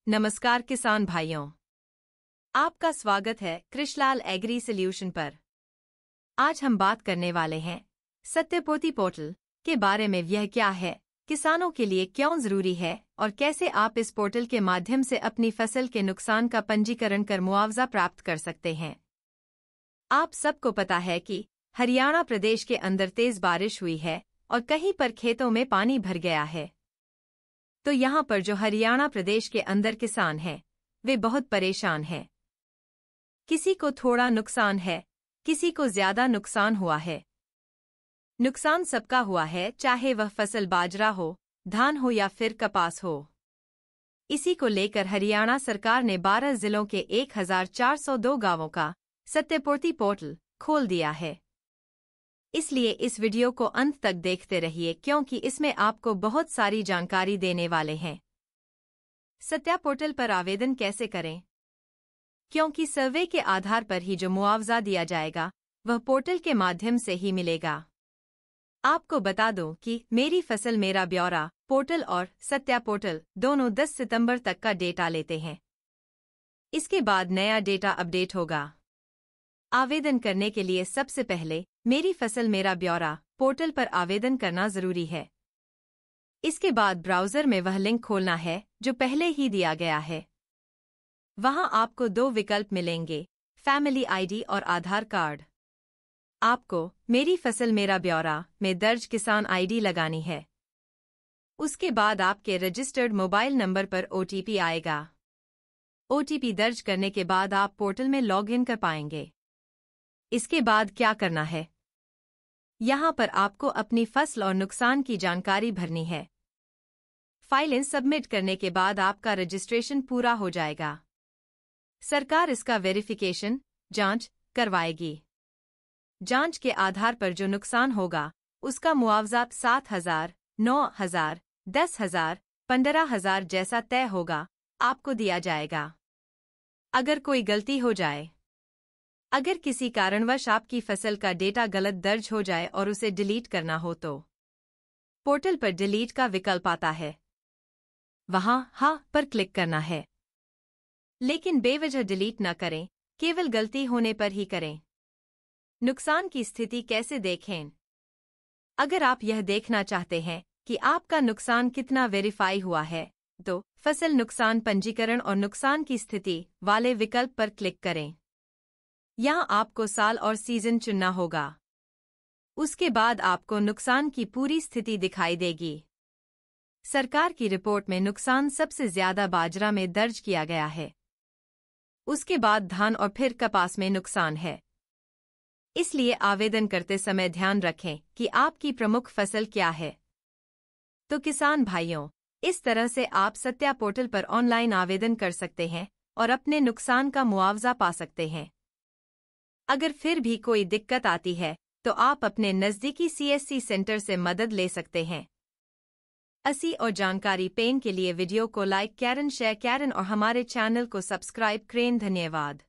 नमस्कार किसान भाइयों, आपका स्वागत है कृषलाल एग्री सॉल्यूशन पर। आज हम बात करने वाले हैं सत्यपोती पोर्टल के बारे में। यह क्या है, किसानों के लिए क्यों जरूरी है और कैसे आप इस पोर्टल के माध्यम से अपनी फसल के नुकसान का पंजीकरण कर मुआवजा प्राप्त कर सकते हैं। आप सबको पता है कि हरियाणा प्रदेश के अंदर तेज बारिश हुई है और कहीं पर खेतों में पानी भर गया है। तो यहाँ पर जो हरियाणा प्रदेश के अंदर किसान हैं, वे बहुत परेशान हैं। किसी को थोड़ा नुकसान है, किसी को ज्यादा नुकसान हुआ है। नुकसान सबका हुआ है, चाहे वह फसल बाजरा हो, धान हो या फिर कपास हो। इसी को लेकर हरियाणा सरकार ने 12 जिलों के 1402 गांवों का सत्यपोती पोर्टल खोल दिया है। इसलिए इस वीडियो को अंत तक देखते रहिए, क्योंकि इसमें आपको बहुत सारी जानकारी देने वाले हैं। सत्या पोर्टल पर आवेदन कैसे करें, क्योंकि सर्वे के आधार पर ही जो मुआवजा दिया जाएगा वह पोर्टल के माध्यम से ही मिलेगा। आपको बता दूं कि मेरी फसल मेरा ब्यौरा पोर्टल और सत्या पोर्टल दोनों 10 सितंबर तक का डेटा लेते हैं। इसके बाद नया डेटा अपडेट होगा। आवेदन करने के लिए सबसे पहले मेरी फसल मेरा ब्यौरा पोर्टल पर आवेदन करना जरूरी है। इसके बाद ब्राउज़र में वह लिंक खोलना है जो पहले ही दिया गया है। वहां आपको 2 विकल्प मिलेंगे, फैमिली आईडी और आधार कार्ड। आपको मेरी फसल मेरा ब्यौरा में दर्ज किसान आईडी लगानी है। उसके बाद आपके रजिस्टर्ड मोबाइल नंबर पर OTP आएगा। OTP दर्ज करने के बाद आप पोर्टल में लॉग इन कर पाएंगे। इसके बाद क्या करना है, यहाँ पर आपको अपनी फसल और नुकसान की जानकारी भरनी है। फाइलें सबमिट करने के बाद आपका रजिस्ट्रेशन पूरा हो जाएगा। सरकार इसका वेरिफिकेशन जांच करवाएगी। जांच के आधार पर जो नुकसान होगा उसका मुआवजा 7,000, 9,000, 10,000, 15,000 जैसा तय होगा आपको दिया जाएगा। अगर कोई गलती हो जाए, अगर किसी कारणवश आपकी फसल का डेटा गलत दर्ज हो जाए और उसे डिलीट करना हो तो पोर्टल पर डिलीट का विकल्प आता है, वहां हाँ पर क्लिक करना है। लेकिन बेवजह डिलीट न करें, केवल गलती होने पर ही करें। नुकसान की स्थिति कैसे देखें, अगर आप यह देखना चाहते हैं कि आपका नुकसान कितना वेरीफाई हुआ है तो फसल नुकसान पंजीकरण और नुकसान की स्थिति वाले विकल्प पर क्लिक करें। यहां आपको साल और सीजन चुनना होगा। उसके बाद आपको नुकसान की पूरी स्थिति दिखाई देगी। सरकार की रिपोर्ट में नुकसान सबसे ज्यादा बाजरा में दर्ज किया गया है। उसके बाद धान और फिर कपास में नुकसान है। इसलिए आवेदन करते समय ध्यान रखें कि आपकी प्रमुख फसल क्या है। तो किसान भाइयों, इस तरह से आप सत्या पोर्टल पर ऑनलाइन आवेदन कर सकते हैं और अपने नुकसान का मुआवजा पा सकते हैं। अगर फिर भी कोई दिक्कत आती है तो आप अपने नज़दीकी CSC सेंटर से मदद ले सकते हैं। असी और जानकारी पेन के लिए वीडियो को लाइक करें, शेयर करें और हमारे चैनल को सब्सक्राइब करें। धन्यवाद।